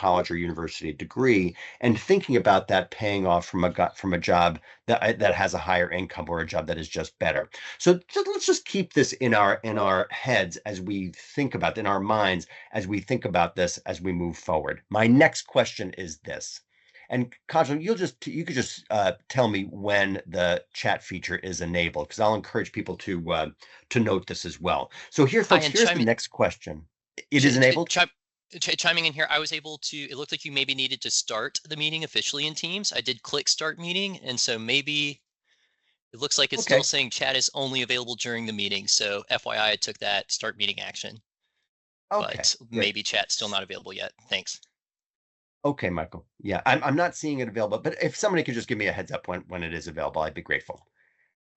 college or university degree, and thinking about that paying off from a job that has a higher income or a job that is just better. So let's just keep this in our heads as we think about, in our minds as we think about this as we move forward. My next question is this. And Kajal, you could just tell me when the chat feature is enabled, because I'll encourage people to note this as well. So here, Hi, folks, and here's the next question. It is enabled? chiming in here, I was able to, it looked like you maybe needed to start the meeting officially in Teams. I did click start meeting, and so maybe it looks like it's still Okay. saying chat is only available during the meeting. So FYI, I took that start meeting action, Okay. but Good. maybe chat's still not available yet. Thanks. Okay, Michael. Yeah, I'm not seeing it available, but if somebody could just give me a heads up when it is available, I'd be grateful.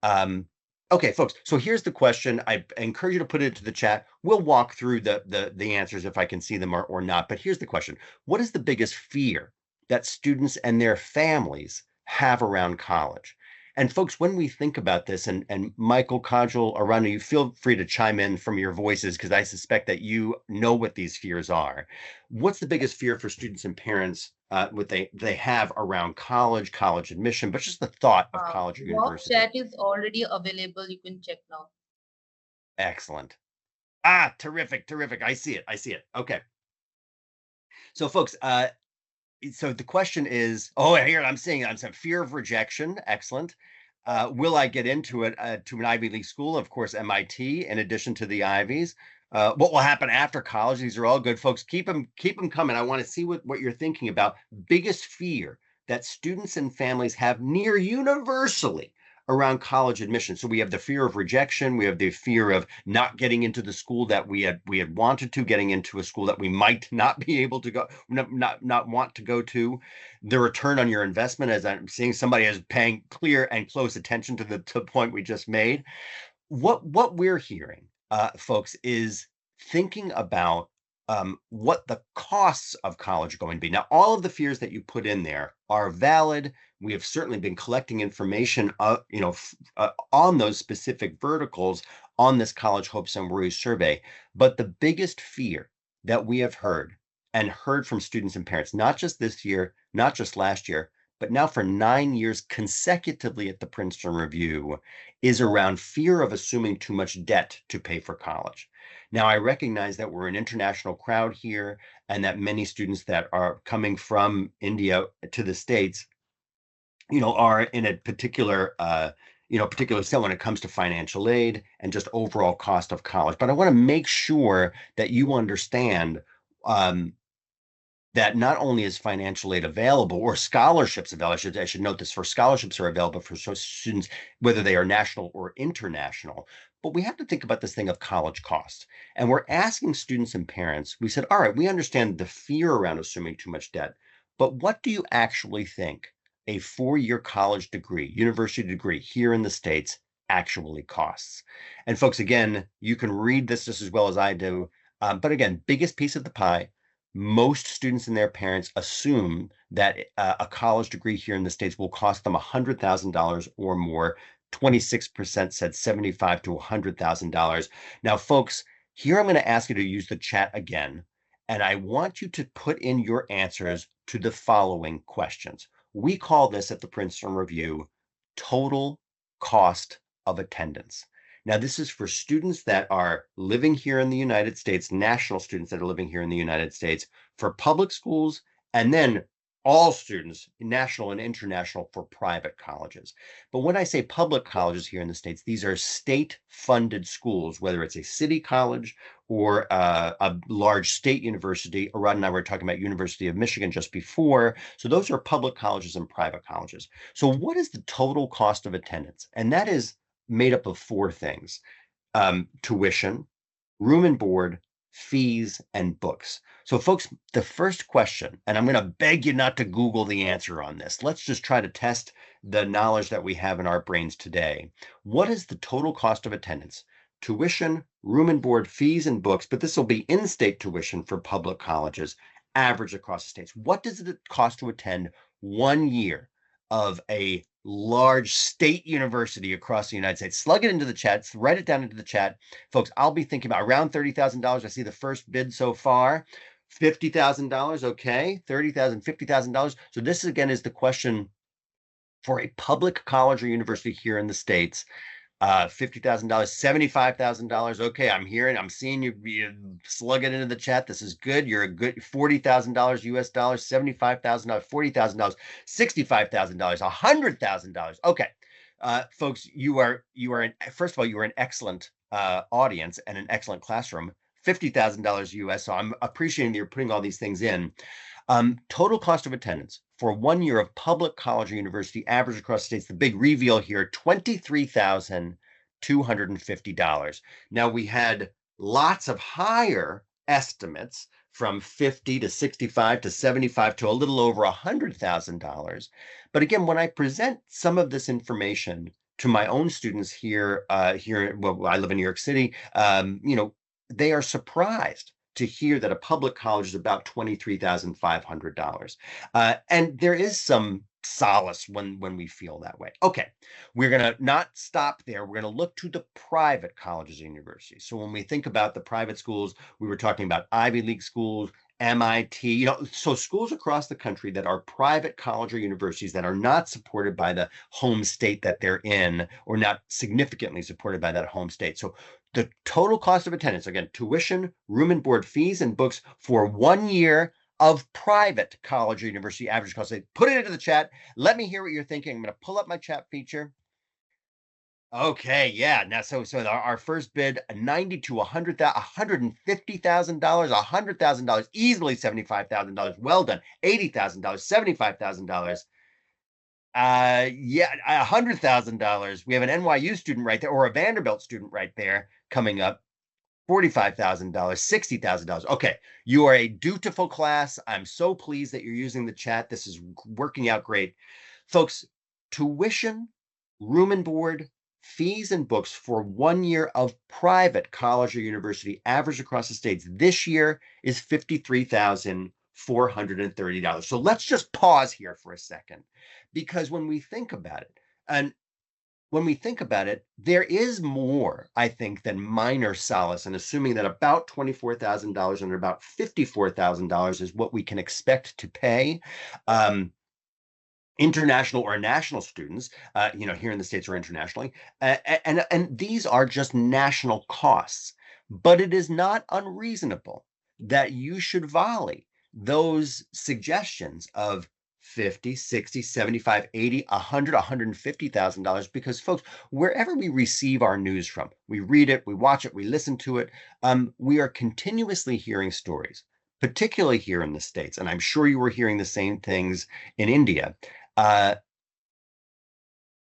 Um, okay, folks. So here's the question. I encourage you to put it into the chat. We'll walk through the answers if I can see them or not. But here's the question: what is the biggest fear that students and their families have around college? And folks, when we think about this, and Michael, Kajal, Arana, you feel free to chime in from your voices because I suspect that you know what these fears are. What's the biggest fear for students and parents what they have around college admission, but just the thought of college or Work university? chat is already available. You can check now. Excellent. Terrific, terrific. I see it. I see it. Okay. So folks, so the question is, oh, here I'm seeing it. I'm saying fear of rejection. Excellent. Will I get into it to an Ivy League school? Of course, MIT, in addition to the Ivies. What will happen after college? These are all good, folks. Keep them coming. I want to see what you're thinking about. Biggest fear that students and families have near universally around college admission. So we have the fear of rejection. We have the fear of not getting into the school that we had wanted to, getting into a school that we might not be able to go, not want to go to. The return on your investment, as I'm seeing somebody is paying clear and close attention to the point we just made. What we're hearing, folks, is thinking about what the costs of college are going to be. Now, all of the fears that you put in there are valid. We have certainly been collecting information, on those specific verticals on this College Hopes and Worries survey. But the biggest fear that we have heard from students and parents, not just this year, not just last year, but now for 9 years consecutively at the Princeton Review, is around fear of assuming too much debt to pay for college. Now, I recognize that we're an international crowd here and that many students that are coming from India to the States, are in a particular set when it comes to financial aid and just overall cost of college. But I want to make sure that you understand um, that not only is financial aid available or scholarships available, I should note this, for scholarships are available for students, whether they are national or international, but we have to think about this thing of college costs. And we're asking students and parents, we said, all right, we understand the fear around assuming too much debt, but what do you actually think a 4-year college degree, university degree here in the States actually costs? And folks, again, you can read this just as well as I do. But again, biggest piece of the pie, most students and their parents assume that a college degree here in the States will cost them $100,000 or more. 26% said $75,000 to $100,000. Now, folks, here I'm going to ask you to use the chat again, and I want you to put in your answers to the following questions. We call this at the Princeton Review total cost of attendance. Now, this is for students that are living here in the United States, national students that are living here in the United States, for public schools, and then all students, national and international, for private colleges. But when I say public colleges here in the States, these are state-funded schools, whether it's a city college or a large state university. Rod and I were talking about University of Michigan just before. So those are public colleges and private colleges. So what is the total cost of attendance? And that is made up of 4 things: tuition, room and board, fees, and books. So, folks, the first question, and I'm going to beg you not to Google the answer on this. Let's just try to test the knowledge that we have in our brains today. What is the total cost of attendance? Tuition, room and board, fees, and books, but this will be in-state tuition for public colleges, average across the states. What does it cost to attend 1 year of a large state university across the United States? Slug it into the chat, write it down into the chat. Folks, I'll be thinking about around $30,000. I see the first bid so far. $50,000, okay. $30,000, $50,000. So this again is the question for a public college or university here in the States. $50,000, $75,000. Okay, I'm seeing you slug it into the chat. This is good. You're a good $40,000 US dollars, $75,000, $40,000, $65,000, $100,000. Okay, folks, first of all, you are an excellent audience and an excellent classroom. $50,000 US. So I'm appreciating that you're putting all these things in. Total cost of attendance for 1 year of public college or university average across the states, the big reveal here, $23,250. Now we had lots of higher estimates from 50 to 65 to 75 to a little over $100,000. But again, when I present some of this information to my own students here, well, I live in New York City, they are surprised to hear that a public college is about $23,500. And there is some solace when we feel that way. Okay, we're going to not stop there. We're going to look to the private colleges and universities. So when we think about the private schools, we were talking about Ivy League schools, MIT, so schools across the country that are private college or universities that are not supported by the home state that they're in, or not significantly supported by that home state. So the total cost of attendance, again, tuition, room and board, fees, and books for 1 year of private college or university average cost. Put it into the chat. Let me hear what you're thinking. I'm going to pull up my chat feature. Okay, yeah. Now, so our first bid, 90 to 100, $150,000, $100,000, easily $75,000. Well done. $80,000, $75,000. Yeah, $100,000. We have an NYU student right there, or a Vanderbilt student right there coming up. $45,000, $60,000. Okay, you are a dutiful class. I'm so pleased that you're using the chat. This is working out great. Folks, tuition, room and board, fees and books for 1 year of private college or university average across the states this year is $53,430. So let's just pause here for a second, because when we think about it, there is more, I think, than minor solace in assuming that about $24,000 and about $54,000 is what we can expect to pay international or national students, here in the States or internationally. And these are just national costs. But it is not unreasonable that you should volley those suggestions of 50, 60, 75, 80, 100, $150,000, because folks, wherever we receive our news from, we read it, we watch it, we listen to it, we are continuously hearing stories, particularly here in the States, and I'm sure you were hearing the same things in India,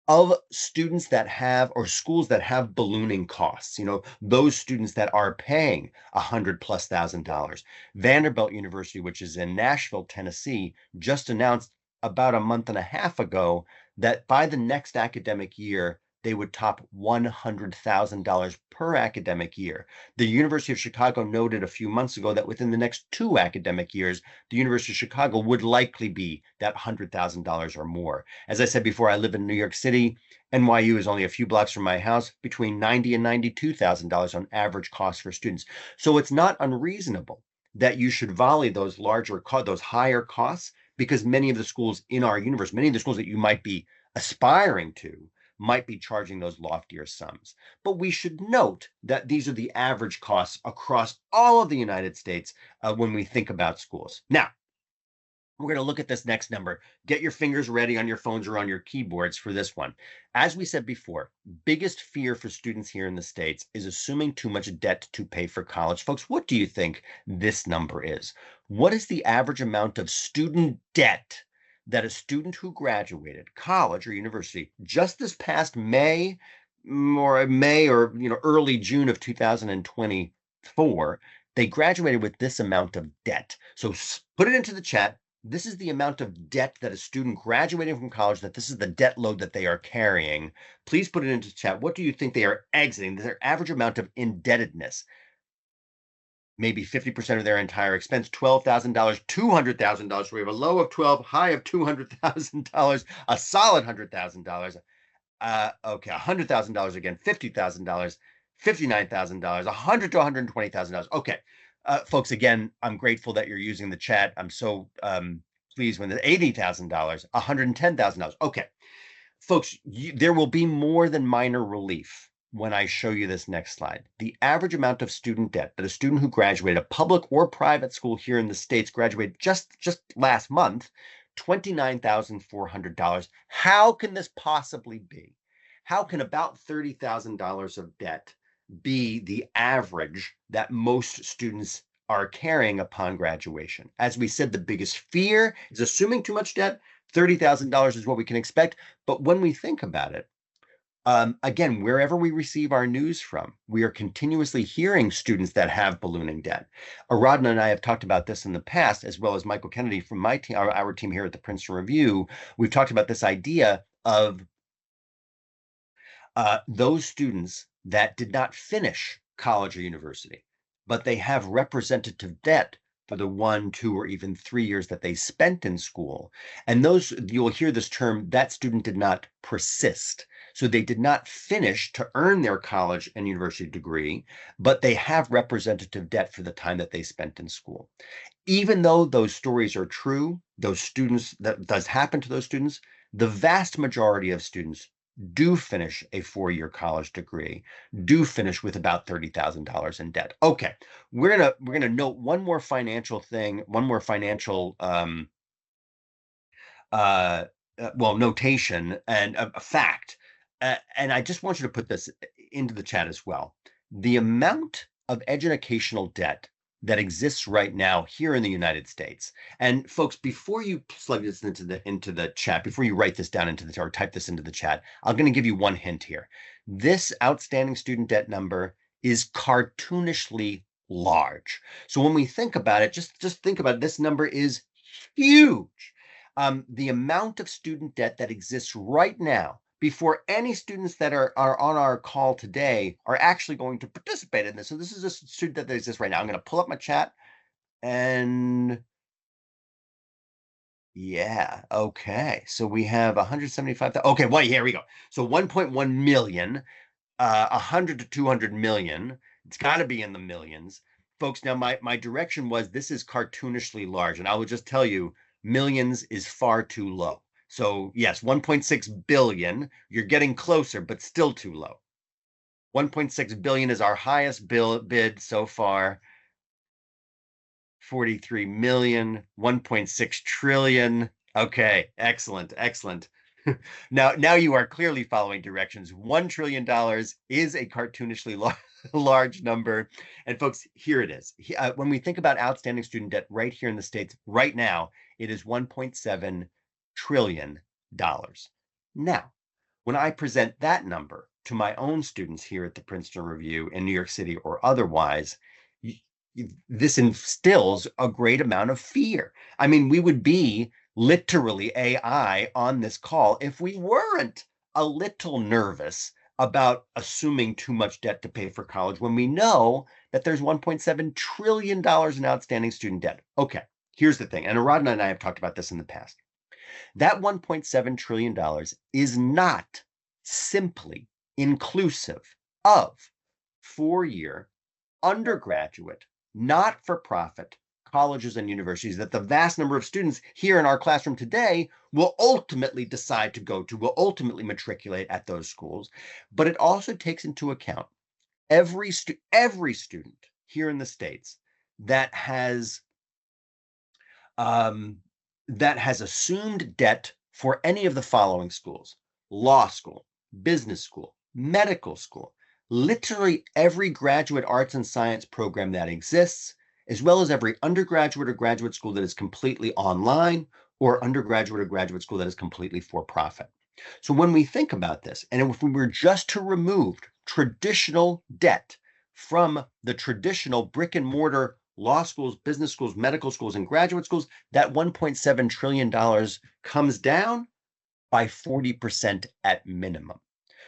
of students that have, or schools that have ballooning costs, those students that are paying $100,000+. Vanderbilt University, which is in Nashville, Tennessee, just announced about a month and a half ago that by the next academic year, they would top $100,000 per academic year. The University of Chicago noted a few months ago that within the next 2 academic years, the University of Chicago would likely be that $100,000 or more. As I said before, I live in New York City. NYU is only a few blocks from my house, between $90,000 and $92,000 on average cost for students. So it's not unreasonable that you should volley those those higher costs, because many of the schools in our universe, many of the schools that you might be aspiring to, might be charging those loftier sums. But we should note that these are the average costs across all of the United States when we think about schools. Now, we're going to look at this next number. Get your fingers ready on your phones or on your keyboards for this one. As we said before, biggest fear for students here in the States is assuming too much debt to pay for college. Folks, what do you think this number is? What is the average amount of student debt that a student who graduated college or university just this past May or early June of 2024, they graduated with this amount of debt? So put it into the chat. This is the amount of debt that a student graduating from college, that this is the debt load that they are carrying. Please put it into chat. What do you think they are exiting? Their average amount of indebtedness. Maybe 50% of their entire expense, $12,000, $200,000. We have a low of 12, high of $200,000, a solid $100,000. Okay, $100,000 again, $50,000, $59,000, $100,000 to $120,000. Okay, Folks, again, I'm grateful that you're using the chat. I'm so pleased when the $80,000, $110,000. Okay, folks, there will be more than minor relief when I show you this next slide. The average amount of student debt that a student who graduated a public or private school here in the States graduated just last month, $29,400. How can this possibly be? How can about $30,000 of debt be the average that most students are carrying upon graduation? As we said, the biggest fear is assuming too much debt. $30,000 is what we can expect. But when we think about it, again, wherever we receive our news from, we are continuously hearing students that have ballooning debt. Aradna and I have talked about this in the past, as well as Michael Kennedy from my team, our team here at the Princeton Review. We've talked about this idea of those students that did not finish college or university, but they have representative debt for the 1, 2, or even 3 years that they spent in school. And those, you'll hear this term, that student did not persist. So they did not finish to earn their college and university degree, but they have representative debt for the time that they spent in school. Even though those stories are true, those students, that does happen to those students, the vast majority of students do finish a 4-year college degree, do finish with about $30,000 in debt. Okay, we're gonna note one more financial thing, one more financial notation and a fact. And I just want you to put this into the chat as well. The amount of educational debt that exists right now here in the United States. And folks, before you plug this into the chat, before you write this down into the or type this into the chat, I'm going to give you one hint here. This outstanding student debt number is cartoonishly large. So when we think about it, just think about it, this number is huge. The amount of student debt that exists right now, before any students that are on our call today are actually going to participate in this. So this is a student debt that exists right now. I'm going to pull up my chat and yeah, okay. So we have 175,000. Okay, well, here we go. So 1.1 million, 100 to 200 million. It's got to be in the millions. Folks, now my direction was this is cartoonishly large, and I will just tell you, millions is far too low. So yes, 1.6 billion, you're getting closer, but still too low. 1.6 billion is our highest bid so far. 43 million, 1.6 trillion. Okay, excellent, excellent. Now you are clearly following directions. $1 trillion is a cartoonishly large number. And folks, here it is. When we think about outstanding student debt right here in the States, right now, it is $1.7 trillion. Now, when I present that number to my own students here at the Princeton Review in New York City or otherwise, this instills a great amount of fear. I mean, we would be literally AI on this call if we weren't a little nervous about assuming too much debt to pay for college when we know that there's $1.7 trillion in outstanding student debt. Okay, here's the thing, and Aradna and I have talked about this in the past. That $1.7 trillion is not simply inclusive of 4-year undergraduate, not-for-profit colleges and universities that the vast number of students here in our classroom today will ultimately decide to go to, will ultimately matriculate at those schools. But it also takes into account every student here in the States that has assumed debt for any of the following schools: law school, business school, medical school, literally every graduate arts and science program that exists, as well as every undergraduate or graduate school that is completely online, or undergraduate or graduate school that is completely for-profit. So when we think about this, and if we were just to remove traditional debt from the traditional brick and mortar law schools, business schools, medical schools, and graduate schools, that $1.7 trillion comes down by 40% at minimum.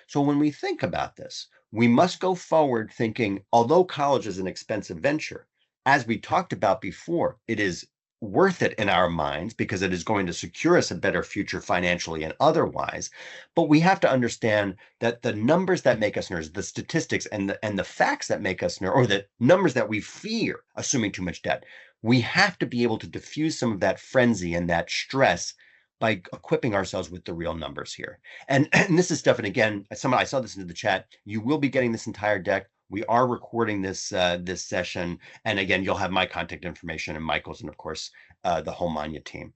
So when we think about this, we must go forward thinking, although college is an expensive venture, as we talked about before, it is worth it in our minds because it is going to secure us a better future financially and otherwise. But we have to understand that the numbers that make us nerds, the statistics and the facts that make us nerds, or the numbers that we fear assuming too much debt, we have to be able to diffuse some of that frenzy and that stress by equipping ourselves with the real numbers here. And this is stuff, and again, I saw this in the chat. You will be getting this entire deck. We are recording this this session, and again, you'll have my contact information and Michael's, and of course, the whole Manya team.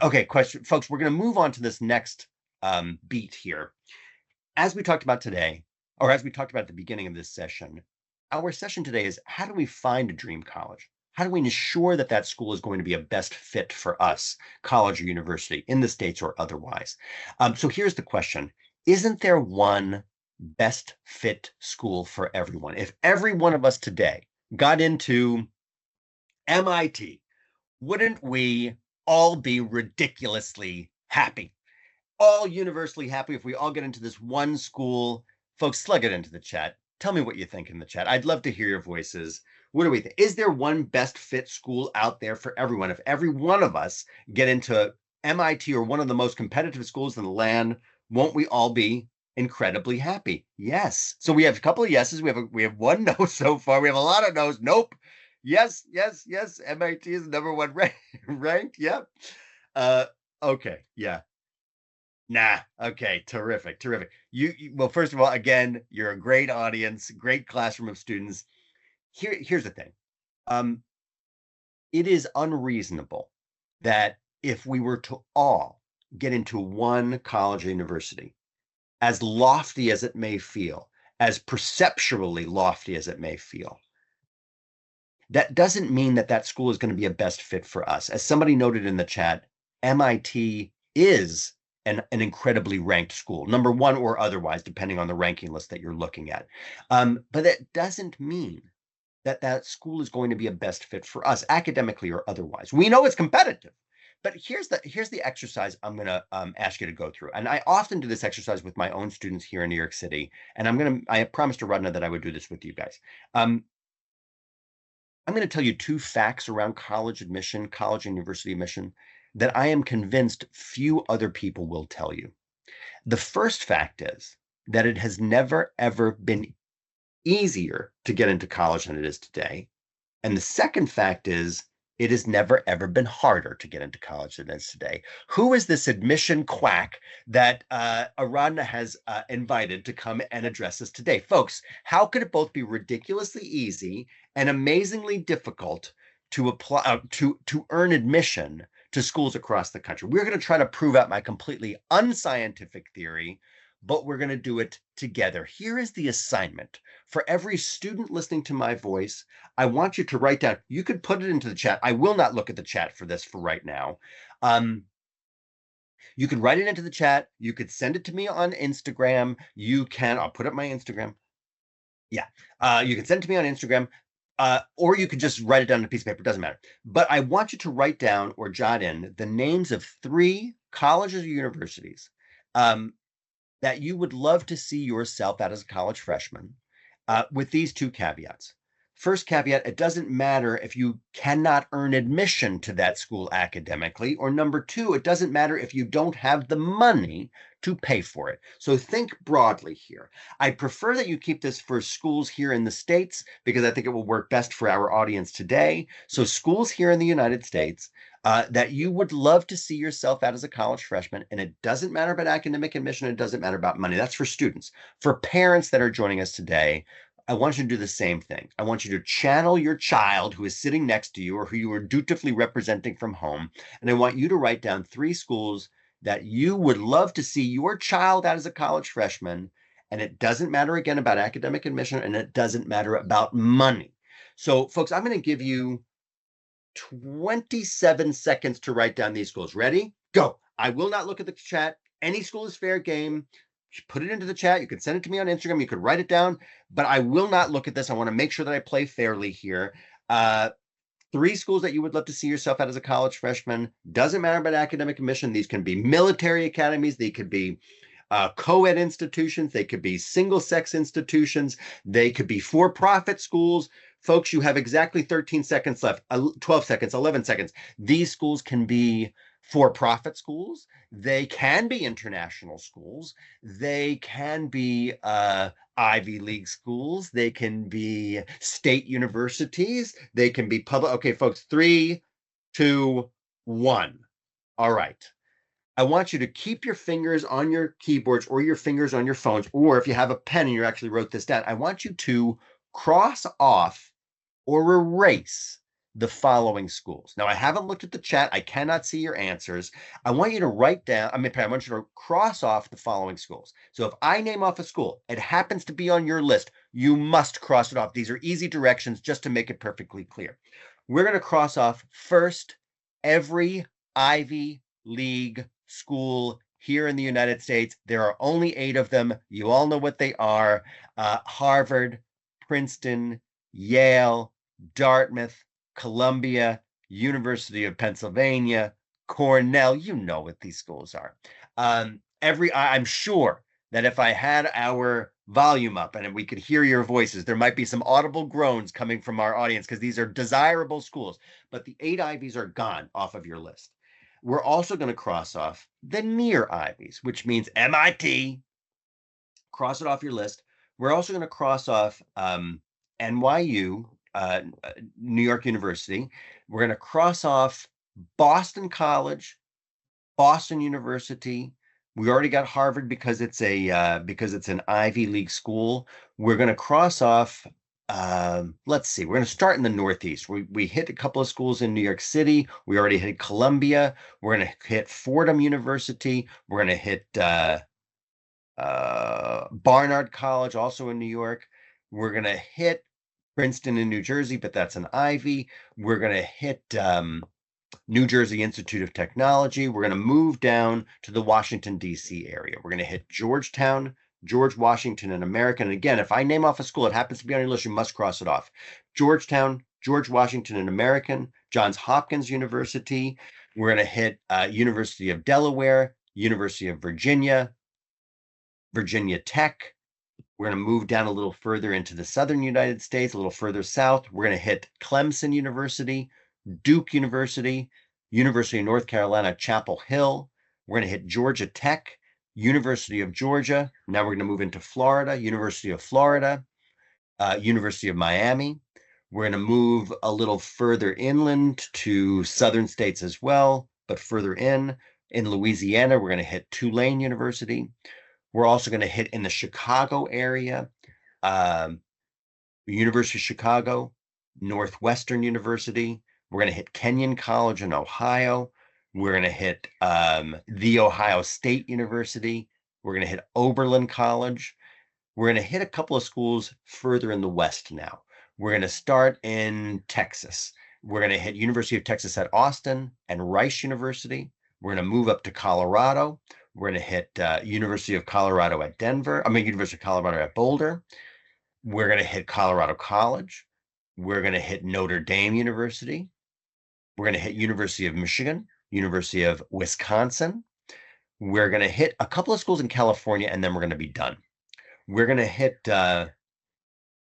Okay, question, folks. We're going to move on to this next beat here. As we talked about today, or as we talked about at the beginning of this session, our session today is how do we find a dream college? How do we ensure that that school is going to be a best fit for us, college or university, in the States or otherwise? So here's the question. Isn't there one best fit school for everyone? If every one of us today got into MIT, wouldn't we all be ridiculously happy? All universally happy if we all get into this one school. Folks, slug it into the chat. Tell me what you think in the chat. I'd love to hear your voices. What do we think? Is there one best fit school out there for everyone? If every one of us get into MIT or one of the most competitive schools in the land, won't we all be incredibly happy? Yes. So we have a couple of yeses. We have one no so far. We have a lot of no's. Nope. Yes, yes, yes. MIT is number one ranked. Yep. Okay. Yeah. Nah. Okay. Terrific. Terrific. Well, first of all, again, you're a great audience, great classroom of students. Here's the thing. It is unreasonable that if we were to all get into one college or university, as lofty as it may feel, as perceptually lofty as it may feel, that doesn't mean that that school is going to be a best fit for us. As somebody noted in the chat, MIT is an incredibly ranked school, number one or otherwise, depending on the ranking list that you're looking at. But that doesn't mean that that school is going to be a best fit for us, academically or otherwise. We know it's competitive, but here's the exercise I'm going to ask you to go through. And I often do this exercise with my own students here in New York City, and I promised to Radna that I would do this with you guys. I'm going to tell you two facts around college admission, college and university admission, that I am convinced few other people will tell you. The first fact is that it has never, ever been easier to get into college than it is today. And the second fact is it has never, ever been harder to get into college than it is today. Who is this admission quack that Aradna has invited to come and address us today? Folks, how could it both be ridiculously easy and amazingly difficult to apply to earn admission to schools across the country? We're going to try to prove out my completely unscientific theory, but we're going to do it together. Here is the assignment. For every student listening to my voice, I want you to write down, you could put it into the chat. I will not look at the chat for this for right now. You could write it into the chat. You could send it to me on Instagram. I'll put up my Instagram. Yeah, you can send it to me on Instagram. Or you could just write it down on a piece of paper, it doesn't matter. But I want you to write down or jot in the names of 3 colleges or universities that you would love to see yourself at as a college freshman, with these 2 caveats. First caveat, it doesn't matter if you cannot earn admission to that school academically, or number 2, it doesn't matter if you don't have the money to pay for it. So think broadly here. I prefer that you keep this for schools here in the States because I think it will work best for our audience today. So schools here in the United States that you would love to see yourself at as a college freshman, and it doesn't matter about academic admission, it doesn't matter about money. That's for students. For parents that are joining us today, I want you to do the same thing. I want you to channel your child who is sitting next to you or who you are dutifully representing from home, and I want you to write down 3 schools that you would love to see your child at as a college freshman, and it doesn't matter again about academic admission, and it doesn't matter about money. So, folks, I'm going to give you 27 seconds to write down these schools. Ready? Go. I will not look at the chat. Any school is fair game. Put it into the chat. You can send it to me on Instagram. You could write it down, but I will not look at this. I want to make sure that I play fairly here. 3 schools that you would love to see yourself at as a college freshman. Doesn't matter about academic admission. These can be military academies. They could be co-ed institutions. They could be single-sex institutions. They could be for-profit schools. folks, you have exactly 13 seconds left, 12 seconds, 11 seconds. These schools can be for-profit schools. They can be international schools. They can be Ivy League schools. They can be state universities. They can be public. Okay, folks, 3, 2, 1. All right. I want you to keep your fingers on your keyboards or your fingers on your phones, or if you have a pen and you actually wrote this down, I want you to cross off or erase the following schools. Now, I haven't looked at the chat. I cannot see your answers. I want you to write down, I want you to cross off the following schools. So if I name off a school, it happens to be on your list, you must cross it off. These are easy directions just to make it perfectly clear. We're going to cross off first every Ivy League school here in the United States. There are only 8 of them. You all know what they are. Harvard, Princeton, Yale, Dartmouth, Columbia, University of Pennsylvania, Cornell. You know what these schools are. I'm sure that if I had our volume up and we could hear your voices, there might be some audible groans coming from our audience because these are desirable schools. But the 8 Ivies are gone off of your list. We're also going to cross off the near Ivies, which means MIT. Cross it off your list. We're also going to cross off NYU, New York University. We're going to cross off Boston College, Boston University. We already got Harvard because it's an Ivy League school. We're going to cross off. Let's see. We're going to start in the Northeast. We hit a couple of schools in New York City. We already hit Columbia. We're going to hit Fordham University. We're going to hit Barnard College, also in New York. We're going to hit Princeton in New Jersey, but that's an Ivy. We're going to hit New Jersey Institute of Technology. We're going to move down to the Washington, D.C. area. We're going to hit Georgetown, George Washington, and American. And again, if I name off a school, it happens to be on your list, you must cross it off. Georgetown, George Washington, and American, Johns Hopkins University. We're going to hit University of Delaware, University of Virginia, Virginia Tech. We're going to move down a little further into the southern United States, a little further south. We're going to hit Clemson University, Duke University, University of North Carolina, Chapel Hill. We're going to hit Georgia Tech, University of Georgia. Now we're going to move into Florida, University of Florida, University of Miami. We're going to move a little further inland to southern states as well, but further in Louisiana, we're going to hit Tulane University. We're also going to hit in the Chicago area, University of Chicago, Northwestern University. We're going to hit Kenyon College in Ohio. We're going to hit The Ohio State University. We're going to hit Oberlin College. We're going to hit a couple of schools further in the West now. We're going to start in Texas. We're going to hit University of Texas at Austin and Rice University. We're going to move up to Colorado. We're going to hit University of Colorado at University of Colorado at Boulder. We're going to hit Colorado College. We're going to hit Notre Dame University. We're going to hit University of Michigan, University of Wisconsin. We're going to hit a couple of schools in California, and then we're going to be done. We're going to hit the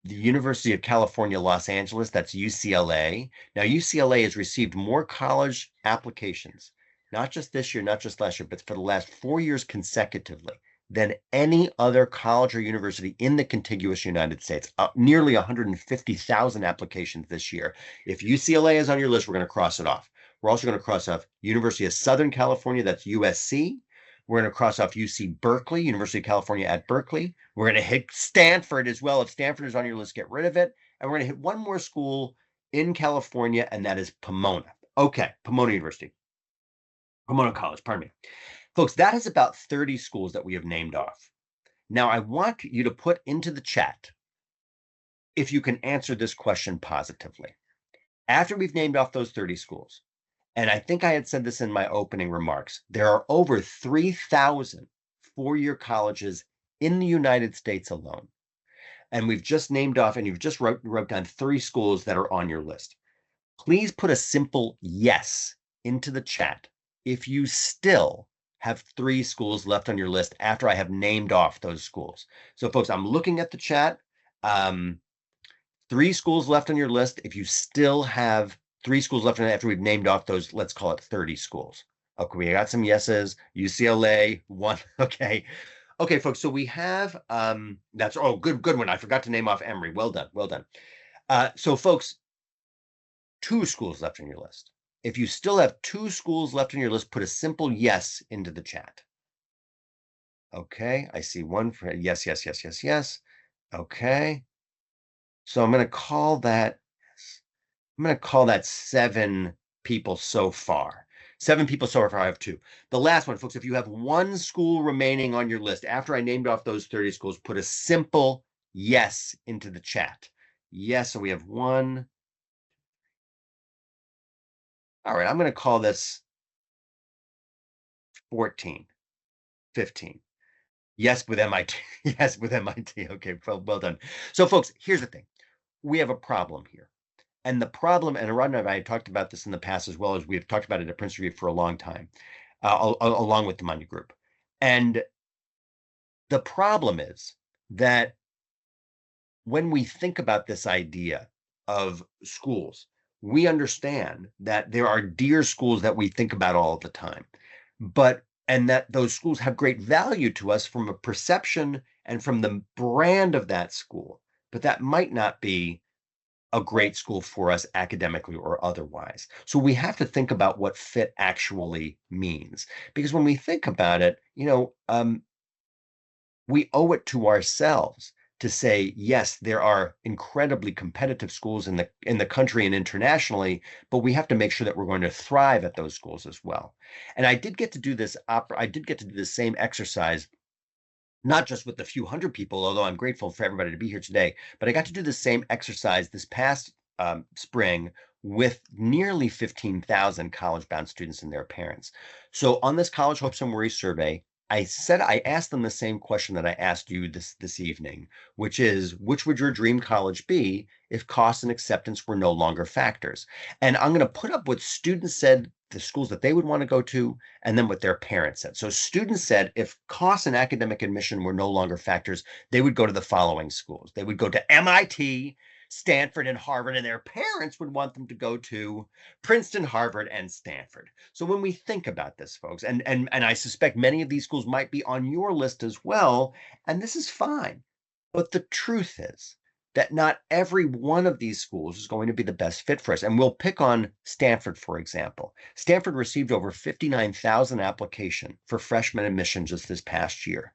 University of California, Los Angeles. That's UCLA. Now, UCLA has received more college applications, not just this year, not just last year, but for the last 4 years consecutively, than any other college or university in the contiguous United States. Nearly 150,000 applications this year. If UCLA is on your list, we're going to cross it off. We're also going to cross off University of Southern California, that's USC. We're going to cross off UC Berkeley, University of California at Berkeley. We're going to hit Stanford as well. If Stanford is on your list, get rid of it. And we're going to hit one more school in California, and that is Pomona. Okay, Pomona University. Pomona College, pardon me. Folks, that is about 30 schools that we have named off. Now, I want you to put into the chat if you can answer this question positively. After we've named off those 30 schools, and I think I had said this in my opening remarks, there are over 3,000 four-year colleges in the United States alone. And we've just named off, and you've just wrote down 3 schools that are on your list. Please put a simple yes into the chat if you still have 3 schools left on your list after I have named off those schools. So folks, I'm looking at the chat. 3 schools left on your list. If you still have 3 schools left after we've named off those, let's call it 30 schools. Okay, we got some yeses. UCLA, 1. Okay. Okay, folks. So we have that's good one. I forgot to name off Emory. Well done. Well done. So folks, 2 schools left on your list. If you still have 2 schools left on your list, put a simple yes into the chat. Okay, I see one for yes, yes, yes, yes, yes. Okay. So I'm going to call that 7 people so far. 7 people so far. I have 2. The last one, folks, if you have 1 school remaining on your list, after I named off those 30 schools, put a simple yes into the chat. Yes, so we have 1. All right, I'm going to call this 14, 15. Yes, with MIT. Yes, with MIT. Okay, well done. So, folks, here's the thing. We have a problem here. And the problem, and Arad and I have talked about this in the past as well as we've talked about it at Princeton Review for a long time, along with the Money Group. And the problem is that when we think about this idea of schools, we understand that there are dear schools that we think about all the time, and that those schools have great value to us from a perception and from the brand of that school, but that might not be a great school for us academically or otherwise. So we have to think about what fit actually means, because when we think about it, we owe it to ourselves to say, yes, there are incredibly competitive schools in the country and internationally, but we have to make sure that we're going to thrive at those schools as well. And I did get to do this same exercise, not just with the few hundred people, although I'm grateful for everybody to be here today, but I got to do the same exercise this past spring with nearly 15,000 college-bound students and their parents. So on this College Hopes and Worries survey, I asked them the same question that I asked you this evening, which is, which would your dream college be if cost and acceptance were no longer factors? And I'm going to put up what students said, the schools that they would want to go to, and then what their parents said. So students said if cost and academic admission were no longer factors, they would go to the following schools. They would go to MIT, Stanford, and Harvard, and their parents would want them to go to Princeton, Harvard, and Stanford. So when we think about this, folks, and I suspect many of these schools might be on your list as well, and this is fine. But the truth is that not every one of these schools is going to be the best fit for us. And we'll pick on Stanford, for example. Stanford received over 59,000 applications for freshman admission just this past year.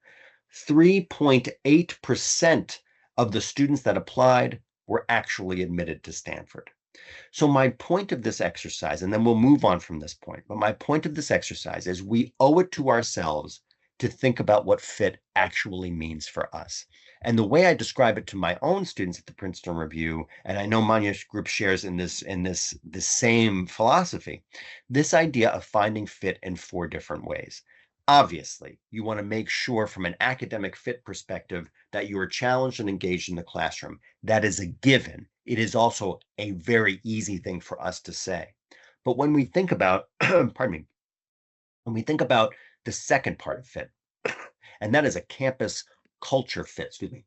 3.8% of the students that applied were actually admitted to Stanford. So my point of this exercise, and then we'll move on from this point, but my point of this exercise is we owe it to ourselves to think about what fit actually means for us. And the way I describe it to my own students at the Princeton Review, and I know Manya Group shares in this same philosophy, this idea of finding fit in 4 different ways. Obviously, you want to make sure from an academic fit perspective that you are challenged and engaged in the classroom. That is a given. It is also a very easy thing for us to say. But when we think about, pardon me, when we think about the second part of fit, and that is a campus culture fit, excuse me.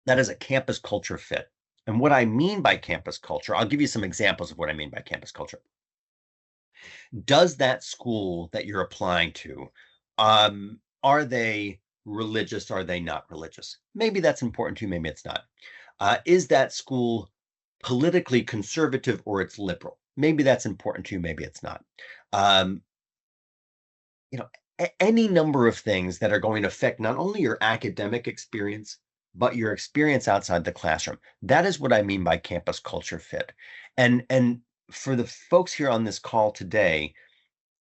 That is a campus culture fit. And what I mean by campus culture, I'll give you some examples of what I mean by campus culture. Does that school that you're applying to, are they religious? Are they not religious? Maybe that's important to you, maybe it's not. Is that school politically conservative or it's liberal? Maybe that's important to you, maybe it's not. Any number of things that are going to affect not only your academic experience, but your experience outside the classroom. That is what I mean by campus culture fit. And for the folks here on this call today,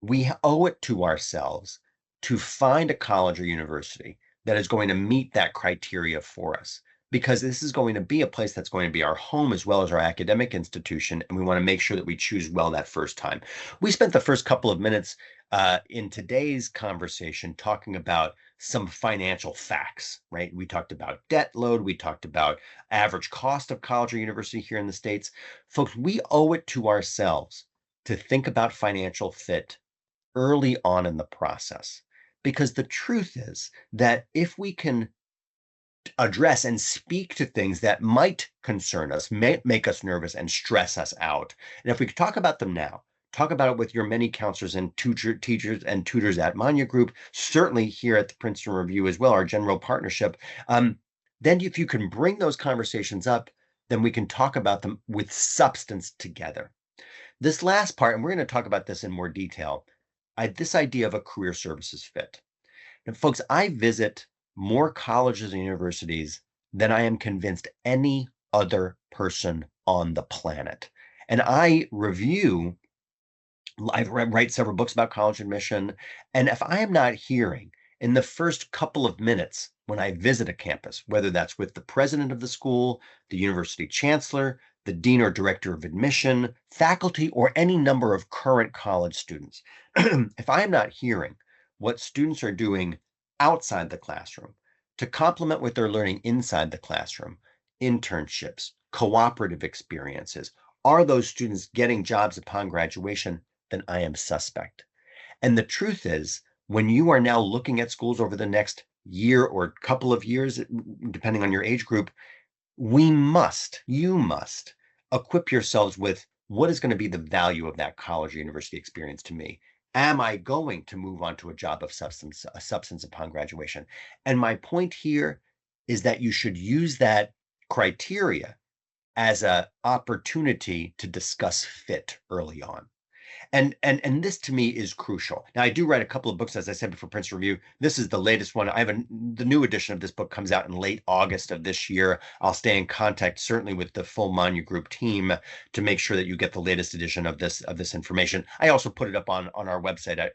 we owe it to ourselves to find a college or university that is going to meet that criteria for us, because this is going to be a place that's going to be our home as well as our academic institution, and we want to make sure that we choose well that first time. We spent the first couple of minutes in today's conversation talking about some financial facts, right? We talked about debt load. We talked about average cost of college or university here in the States. Folks, we owe it to ourselves to think about financial fit early on in the process, because the truth is that if we can address and speak to things that might concern us, make us nervous and stress us out. And if we could talk about them now, talk about it with your many counselors and teachers and tutors at Manya Group, certainly here at the Princeton Review as well, our general partnership. Then if you can bring those conversations up, then we can talk about them with substance together. This last part, and we're going to talk about this in more detail, this idea of a career services fit. Now, folks, I visit more colleges and universities than I am convinced any other person on the planet. And I write several books about college admission. And if I am not hearing in the first couple of minutes when I visit a campus, whether that's with the president of the school, the university chancellor, the dean or director of admission, faculty, or any number of current college students, if I am not hearing what students are doing outside the classroom to complement what they're learning inside the classroom, internships, cooperative experiences, are those students getting jobs upon graduation? Then I am suspect. And the truth is, when you are now looking at schools over the next year or couple of years, depending on your age group, you must equip yourselves with what is going to be the value of that college or university experience to me. Am I going to move on to a job of substance upon graduation? And my point here is that you should use that criteria as an opportunity to discuss fit early on. And this to me is crucial. Now, I do write a couple of books, as I said before, Princeton Review. This is the latest one. The new edition of this book comes out in late August of this year. I'll stay in contact certainly with the full Manya Group team to make sure that you get the latest edition of this information. I also put it up on our website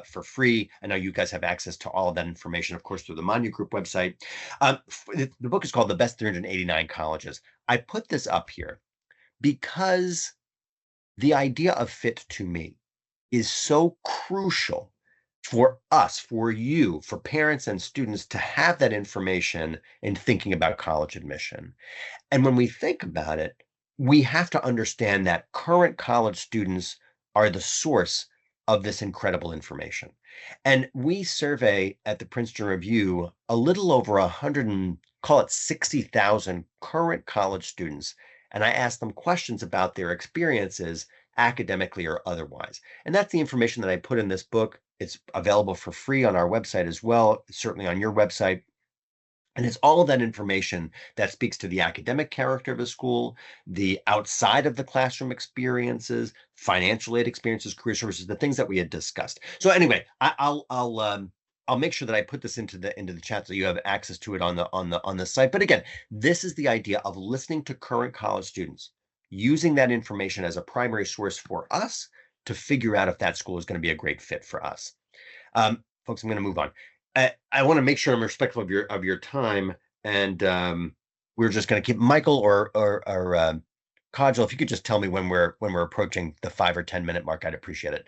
for free. I know you guys have access to all of that information, of course, through the Manya Group website. The book is called The Best 389 Colleges. I put this up here because the idea of fit to me is so crucial for us, for you, for parents and students to have that information in thinking about college admission. And when we think about it, we have to understand that current college students are the source of this incredible information. And we survey at the Princeton Review a little over 100 and call it 60,000 current college students. And I ask them questions about their experiences academically or otherwise. And that's the information that I put in this book. It's available for free on our website as well, certainly on your website. And it's all of that information that speaks to the academic character of a school, the outside of the classroom experiences, financial aid experiences, career services, the things that we had discussed. So anyway, I'll make sure that I put this into the chat so you have access to it on the site. But again, this is the idea of listening to current college students, using that information as a primary source for us to figure out if that school is going to be a great fit for us. Folks, I'm going to move on. I want to make sure I'm respectful of your time, and we're just going to keep Michael or Kajal, if you could just tell me when we're approaching the 5 or 10 minute mark, I'd appreciate it.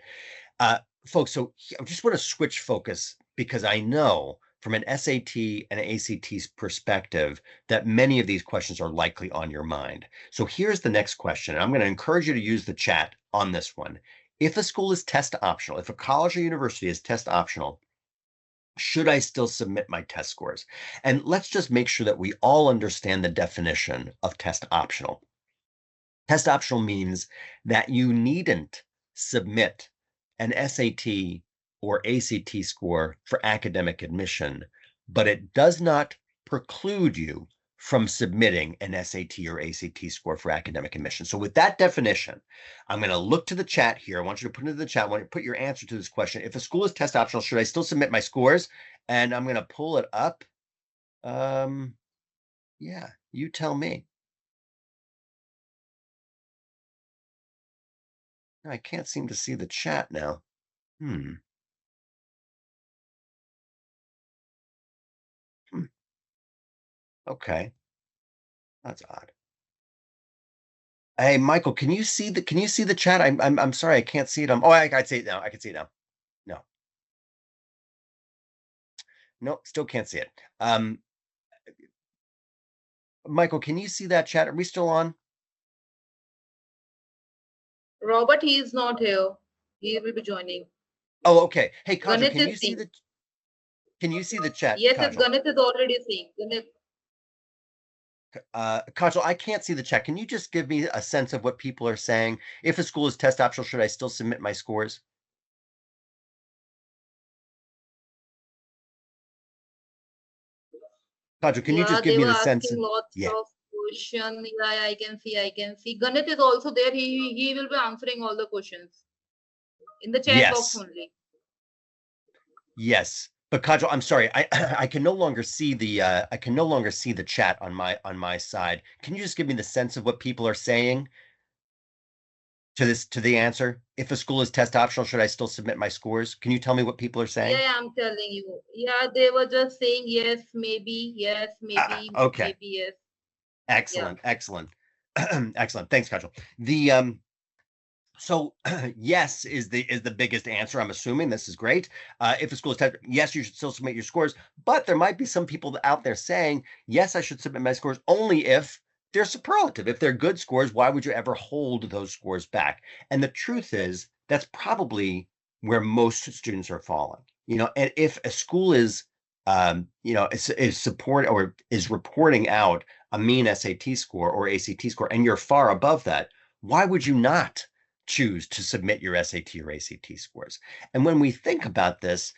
Folks, so I just want to switch focus because I know from an SAT and ACT's perspective that many of these questions are likely on your mind. So here's the next question, and I'm going to encourage you to use the chat on this one. If a school is test optional, if a college or university is test optional, should I still submit my test scores? And let's just make sure that we all understand the definition of test optional. Test optional means that you needn't submit an SAT or ACT score for academic admission, but it does not preclude you from submitting an SAT or ACT score for academic admission. So with that definition, I'm going to look to the chat here. I want you to put into the chat, I want you to put your answer to this question. If a school is test optional, should I still submit my scores? And I'm going to pull it up. Yeah, you tell me. I can't seem to see the chat now. Okay. That's odd. Hey, Michael, can you see the chat? I'm sorry, I can't see it. I see it now. I can see it now. No. No, still can't see it. Michael, can you see that chat? Are we still on? Robert, he is not here. He will be joining. Oh, okay. Hey, Kajal, Ganit can you see the chat? Yes, Kajal? Ganit is already seeing. Ganit, Kajal, I can't see the chat. Can you just give me a sense of what people are saying? If a school is test optional, should I still submit my scores? Kajal, can you Yeah, just give they me were the sense? asking lots Yeah. of question. Yeah, I can see. I can see. Ganit is also there. He will be answering all the questions in the chat box Yes. only. Yes. But Kajal, I'm sorry. I I can no longer see the chat on my side. Can you just give me the sense of what people are saying to the answer? If a school is test optional, should I still submit my scores? Can you tell me what people are saying? Yeah, I'm telling you. Yeah, they were just saying yes, maybe, yes, maybe, Okay. maybe, yes. Yeah. Excellent. Excellent. Excellent. Thanks, Kajal. The So yes is the biggest answer. I'm assuming this is great. If a school is tested, yes, you should still submit your scores. But there might be some people out there saying, yes, I should submit my scores only if they're superlative. If they're good scores, why would you ever hold those scores back? And the truth is, that's probably where most students are falling. And if a school is support or is reporting out a mean SAT score or ACT score, and you're far above that, why would you not choose to submit your SAT or ACT scores? And when we think about this,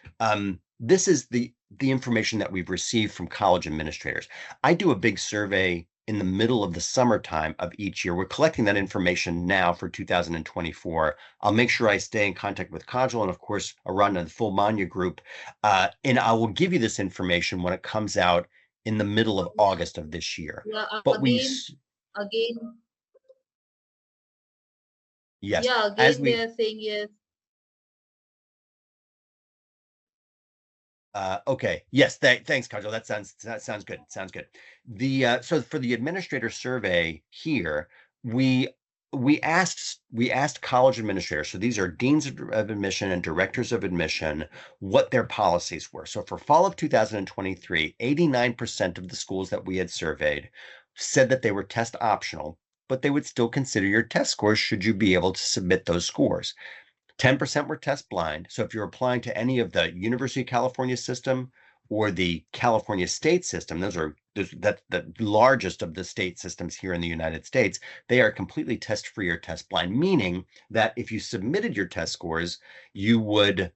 this is the information that we've received from college administrators. I do a big survey in the middle of the summertime of each year. We're collecting that information now for 2024. I'll make sure I stay in contact with Kajal and, of course, Arun and the full Manya group. And I will give you this information when it comes out in the middle of August of this year. Yeah, But again, yes, yeah, as again they we are saying yes. Okay. Yes. Thanks, Kajal. That sounds good. Sounds good. The So for the administrator survey here, we we asked college administrators. So these are deans of admission and directors of admission, what their policies were. So for fall of 2023, 89% of the schools that we had surveyed said that they were test optional, but they would still consider your test scores should you be able to submit those scores. 10% were test blind. So if you're applying to any of the University of California system or the California state system, that's the largest of the state systems here in the United States, they are completely test free or test blind, meaning that if you submitted your test scores, you would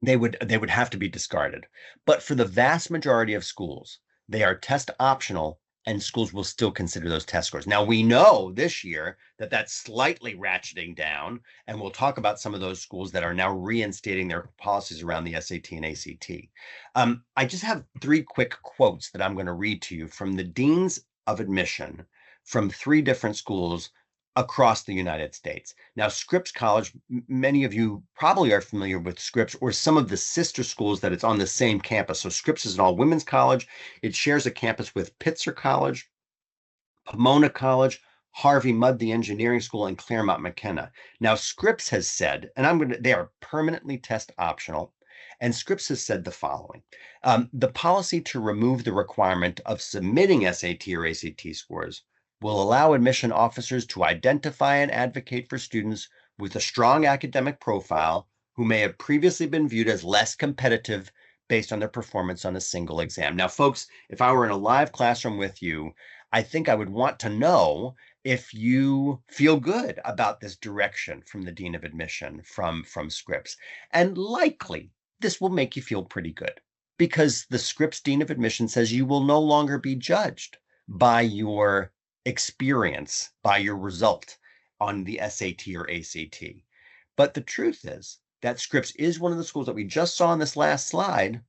they would have to be discarded. But for the vast majority of schools, they are test optional and schools will still consider those test scores. Now, we know this year that that's slightly ratcheting down, and we'll talk about some of those schools that are now reinstating their policies around the SAT and ACT. I just have three quick quotes that I'm going to read to you from the deans of admission from three different schools across the United States. Now, Scripps College, many of you probably are familiar with Scripps or some of the sister schools that it's on the same campus. So Scripps is an all-women's college. It shares a campus with Pitzer College, Pomona College, Harvey Mudd, the engineering school, and Claremont McKenna. Now, Scripps has said, and they are permanently test optional. And Scripps has said the following: the policy to remove the requirement of submitting SAT or ACT scores will allow admission officers to identify and advocate for students with a strong academic profile who may have previously been viewed as less competitive based on their performance on a single exam. Now, folks, if I were in a live classroom with you, I think I would want to know if you feel good about this direction from the dean of admission from Scripps. And likely this will make you feel pretty good because the Scripps dean of admission says you will no longer be judged by your experience, by your result on the SAT or ACT. But the truth is that Scripps is one of the schools that we just saw in this last slide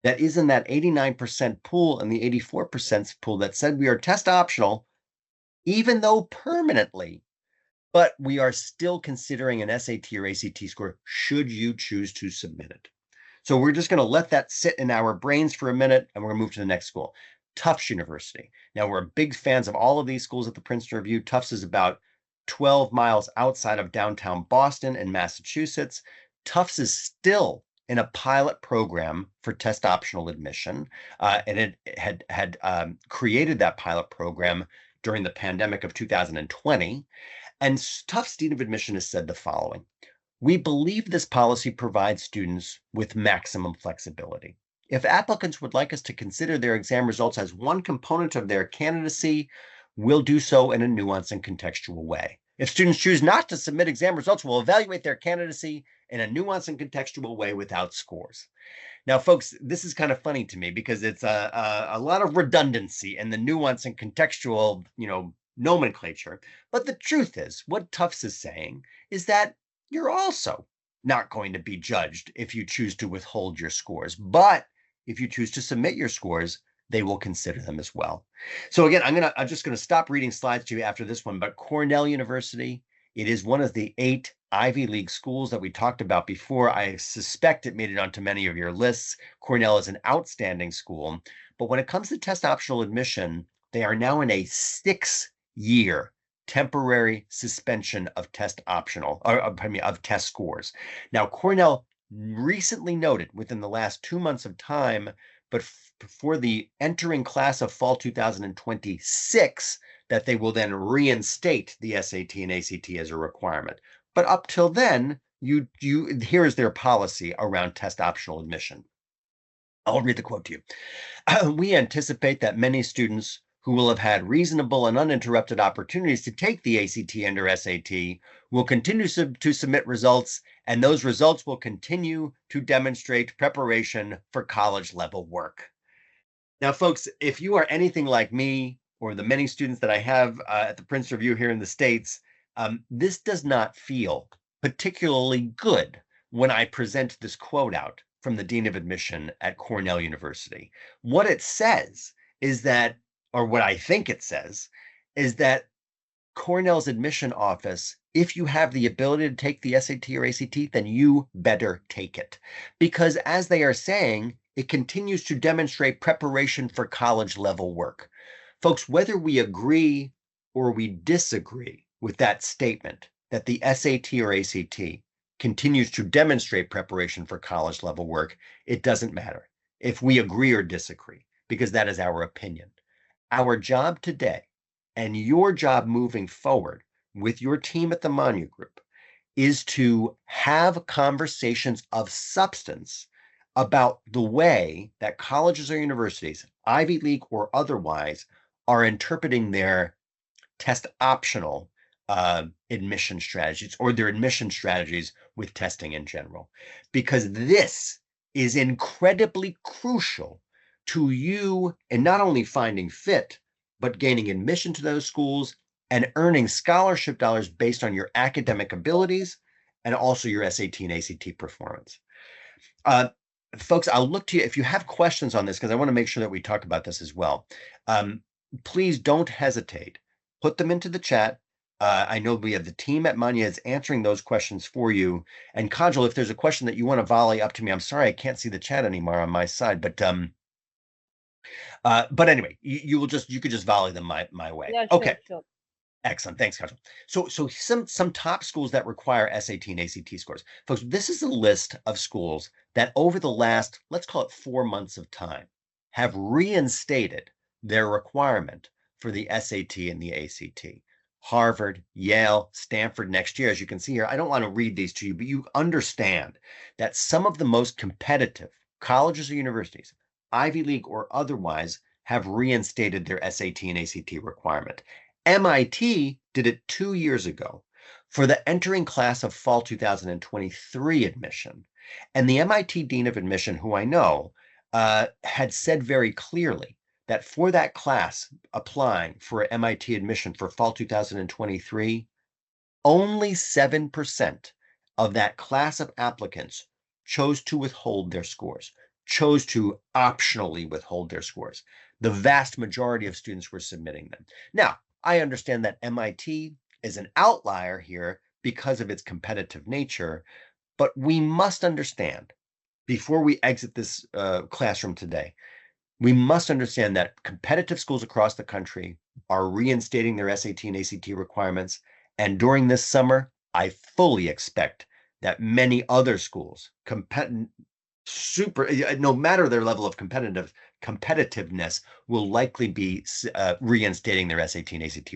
that is in that 89% pool and the 84% pool that said we are test optional, even though permanently, but we are still considering an SAT or ACT score should you choose to submit it. So we're just going to let that sit in our brains for a minute and we're going to move to the next school. Tufts University. Now, we're big fans of all of these schools at the Princeton Review. Tufts is about 12 miles outside of downtown Boston in Massachusetts. Tufts is still in a pilot program for test optional admission, and it had created that pilot program during the pandemic of 2020. And Tufts Dean of Admission has said the following: we believe this policy provides students with maximum flexibility. If applicants would like us to consider their exam results as one component of their candidacy, we'll do so in a nuanced and contextual way. If students choose not to submit exam results, we'll evaluate their candidacy in a nuanced and contextual way without scores. Now, folks, this is kind of funny to me because it's a lot of redundancy in the nuance and contextual, nomenclature. But the truth is, what Tufts is saying is that you're also not going to be judged if you choose to withhold your scores. But if you choose to submit your scores, they will consider them as well. So again, I'm just gonna stop reading slides to you after this one, but Cornell University, it is one of the 8 Ivy League schools that we talked about before. I suspect it made it onto many of your lists. Cornell is an outstanding school, but when it comes to test optional admission, they are now in a 6-year temporary suspension of test optional, of test scores. Now, Cornell recently noted within the last 2 months of time, but for the entering class of fall 2026, that they will then reinstate the SAT and ACT as a requirement. But up till then, here is their policy around test optional admission. I'll read the quote to you. We anticipate that many students who will have had reasonable and uninterrupted opportunities to take the ACT and/or SAT will continue to submit results, and those results will continue to demonstrate preparation for college-level work. Now, folks, if you are anything like me or the many students that I have at the Princeton Review here in the States, this does not feel particularly good when I present this quote out from the Dean of Admission at Cornell University. What it says is that, or what I think it says, is that Cornell's admission office, if you have the ability to take the SAT or ACT, then you better take it. Because as they are saying, it continues to demonstrate preparation for college level work. Folks, whether we agree or we disagree with that statement that the SAT or ACT continues to demonstrate preparation for college level work, it doesn't matter if we agree or disagree, because that is our opinion. Our job today and your job moving forward with your team at the Manu Group is to have conversations of substance about the way that colleges or universities, Ivy League or otherwise, are interpreting their test optional admission strategies or their admission strategies with testing in general. Because this is incredibly crucial to you in not only finding fit, but gaining admission to those schools and earning scholarship dollars based on your academic abilities and also your SAT and ACT performance. Folks, I'll look to you if you have questions on this, because I want to make sure that we talk about this as well. Please don't hesitate. Put them into the chat. I know we have the team at Manya is answering those questions for you. And Kajal, if there's a question that you want to volley up to me, I'm sorry I can't see the chat anymore on my side, but anyway, you could just volley them my way. Yeah, sure, okay. Sure. Excellent. Thanks, Kajal. So some top schools that require SAT and ACT scores. Folks, this is a list of schools that over the last, let's call it 4 months of time, have reinstated their requirement for the SAT and the ACT. Harvard, Yale, Stanford next year. As you can see here, I don't want to read these to you, but you understand that some of the most competitive colleges or universities, Ivy League or otherwise, have reinstated their SAT and ACT requirement. MIT did it 2 years ago for the entering class of fall 2023 admission. And the MIT Dean of Admission, who I know, had said very clearly that for that class applying for MIT admission for fall 2023, only 7% of that class of applicants chose to withhold their scores, chose to optionally withhold their scores. The vast majority of students were submitting them. Now, I understand that MIT is an outlier here because of its competitive nature, but we must understand, before we exit this classroom today, we must understand that competitive schools across the country are reinstating their SAT and ACT requirements. And during this summer, I fully expect that many other schools, no matter their level of competitiveness, will likely be reinstating their SAT and ACT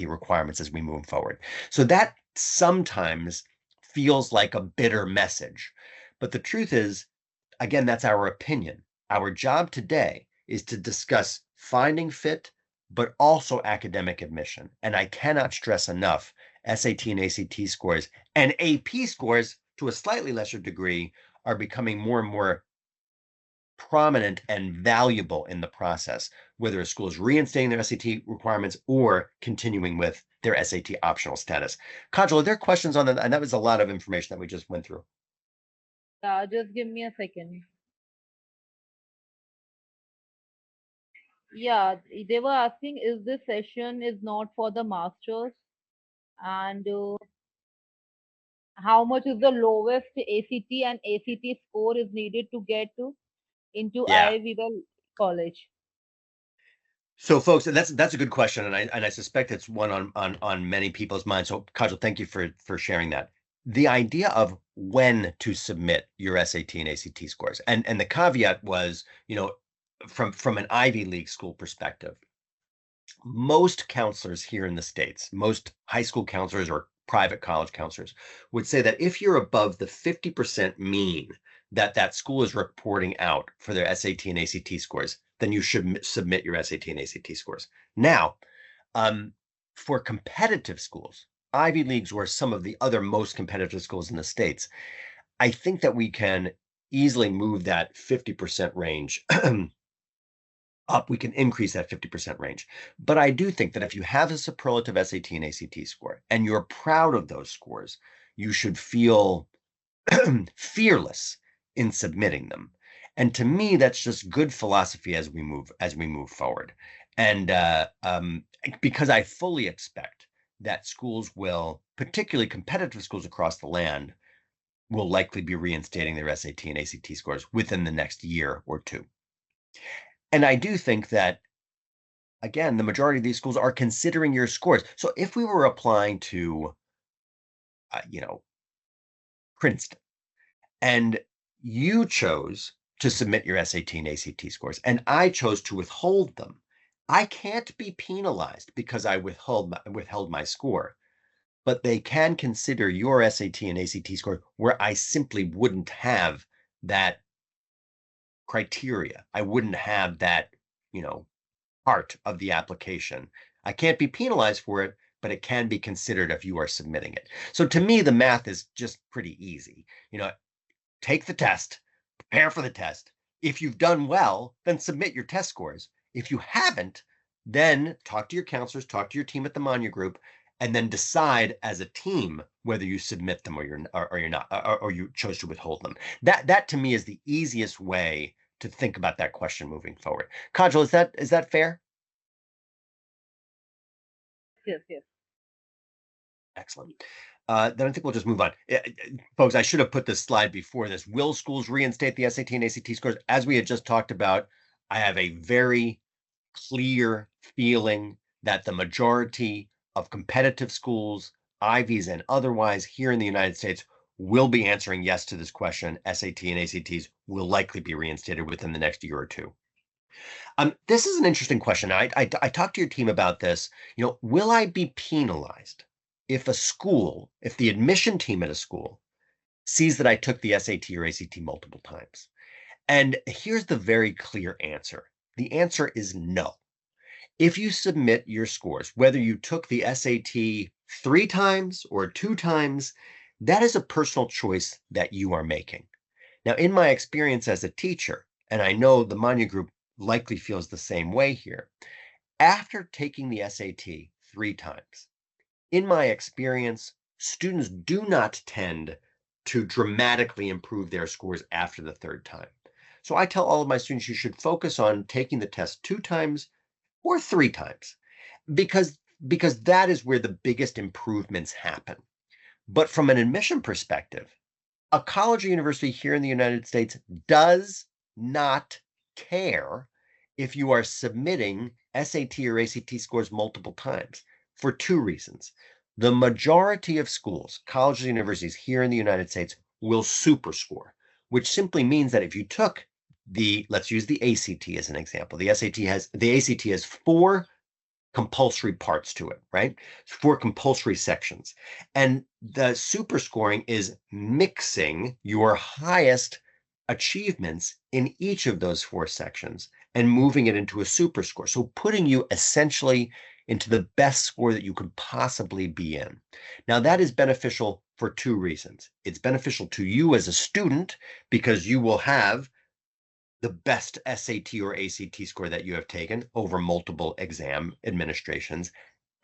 requirements as we move forward. So that sometimes feels like a bitter message. But the truth is, again, that's our opinion. Our job today is to discuss finding fit, but also academic admission. And I cannot stress enough, SAT and ACT scores and AP scores, to a slightly lesser degree, are becoming more and more prominent and valuable in the process, whether a school is reinstating their SAT requirements or continuing with their SAT optional status. Kajal, are there questions on that? And that was a lot of information that we just went through. Just give me a second. Yeah, they were asking, is this session is not for the masters, and how much is the lowest ACT and ACT score is needed to get into Yeah. Ivy College? So, folks, that's a good question, and I suspect it's one on many people's minds. So, Kajal, thank you for sharing that. The idea of when to submit your SAT and ACT scores, and the caveat was, from an Ivy League school perspective, most counselors here in the States, most high school counselors or private college counselors, would say that if you're above the 50% mean that school is reporting out for their SAT and ACT scores, then you should submit your SAT and ACT scores. Now, for competitive schools, Ivy Leagues or some of the other most competitive schools in the States, I think that we can easily move that 50% range up. We can increase that 50% range. But I do think that if you have a superlative SAT and ACT score and you're proud of those scores, you should feel fearless in submitting them. And to me, that's just good philosophy as we move forward. And because I fully expect that schools will, particularly competitive schools across the land, will likely be reinstating their SAT and ACT scores within the next year or two. And I do think that, again, the majority of these schools are considering your scores. So if we were applying to, Princeton, and you chose to submit your SAT and ACT scores, and I chose to withhold them, I can't be penalized because I withheld my score. But they can consider your SAT and ACT score where I simply wouldn't have that criteria. I wouldn't have that, part of the application. I can't be penalized for it, but it can be considered if you are submitting it. So to me, the math is just pretty easy. Take the test, prepare for the test. If you've done well, then submit your test scores. If you haven't, then talk to your counselors, talk to your team at the Manya Group, and then decide as a team whether you submit them or you're not, or you chose to withhold them. That to me is the easiest way to think about that question moving forward. Kajal, is that fair? Yes, yes. Excellent. Then I think we'll just move on. Folks, I should have put this slide before this. Will schools reinstate the SAT and ACT scores? As we had just talked about, I have a very clear feeling that the majority of competitive schools, Ivies and otherwise here in the United States, will be answering yes to this question. SAT and ACTs will likely be reinstated within the next year or two. This is an interesting question. I talked to your team about this. Will I be penalized if the admission team at a school sees that I took the SAT or ACT multiple times? And here's the very clear answer. The answer is no. If you submit your scores, whether you took the SAT 3 times or 2 times, that is a personal choice that you are making. Now, in my experience as a teacher, and I know the Manya Group likely feels the same way here, after taking the SAT 3 times, in my experience, students do not tend to dramatically improve their scores after the 3rd time. So I tell all of my students you should focus on taking the test 2 times or 3 times because that is where the biggest improvements happen. But from an admission perspective, a college or university here in the United States does not care if you are submitting SAT or ACT scores multiple times for 2 reasons. The majority of schools, colleges and universities here in the United States will superscore, which simply means that if you took let's use the ACT as an example. The ACT has 4 compulsory parts to it, right? 4 compulsory sections. And the super scoring is mixing your highest achievements in each of those 4 sections and moving it into a super score. So putting you essentially into the best score that you could possibly be in. Now, that is beneficial for 2 reasons. It's beneficial to you as a student because you will have the best SAT or ACT score that you have taken over multiple exam administrations.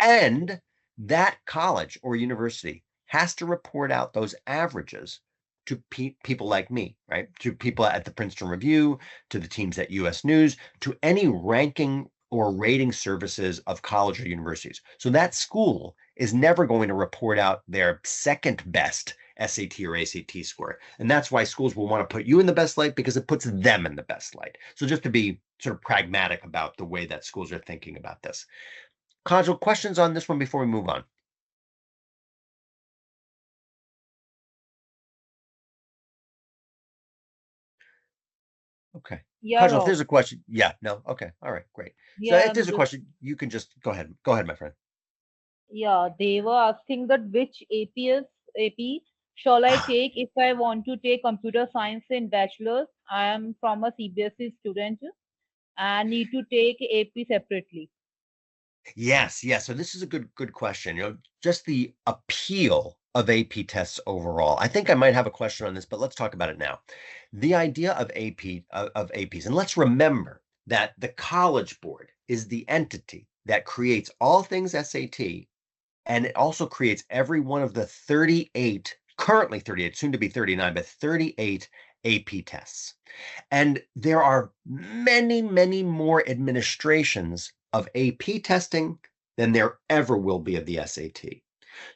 And that college or university has to report out those averages to people like me, right? To people at the Princeton Review, to the teams at US News, to any ranking or rating services of college or universities. So that school is never going to report out their second best SAT or ACT score. And that's why schools will want to put you in the best light because it puts them in the best light. So just to be sort of pragmatic about the way that schools are thinking about this. Kajal, questions on this one before we move on? Okay. Yeah, Kajal, if there's Rob. a question, yeah, no, okay, all right, great. So Yeah, if I'm there's a just question, you can just go ahead. Go ahead, my friend. yeah. They were asking that which AP shall I take if I want to take computer science in bachelor's? I am from a CBSE student and need to take AP separately. Yes, yes. So this is a good question. Just the appeal of AP tests overall. I think I might have a question on this, but let's talk about it now. The idea of of APs, and let's remember that the College Board is the entity that creates all things SAT, and it also creates every one of the 38, currently 38, soon to be 39, but 38 AP tests. And there are many, many more administrations of AP testing than there ever will be of the SAT.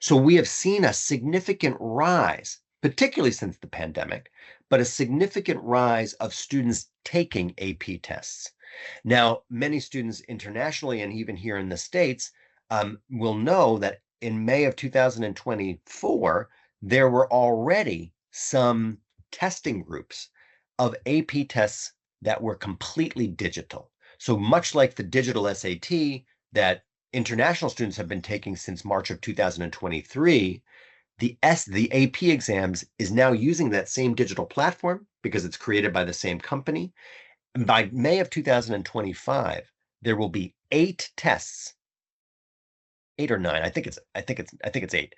So we have seen a significant rise, particularly since the pandemic, but a significant rise of students taking AP tests. Now, many students internationally and even here in the States will know that in May of 2024, there were already some testing groups of AP tests that were completely digital. So much like the digital SAT that international students have been taking since March of 2023, the AP exams is now using that same digital platform because it's created by the same company. And by May of 2025, there will be 8 tests, 8 or 9. I think it's 8.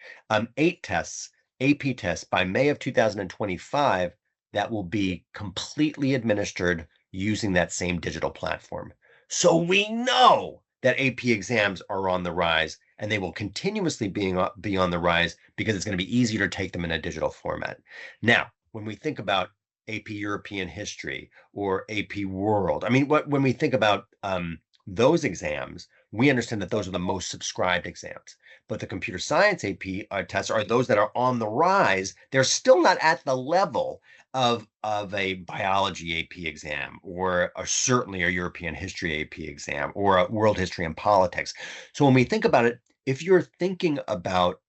8 tests, AP tests by May of 2025 that will be completely administered using that same digital platform. So we know that AP exams are on the rise and they will continuously be on the rise because it's going to be easier to take them in a digital format. Now, when we think about AP European History or AP World, I mean, when we think about those exams, we understand that those are the most subscribed exams. But the computer science AP tests are those that are on the rise. They're still not at the level of a biology AP exam or certainly a European history AP exam or a world history and politics. So when we think about it, if you're thinking about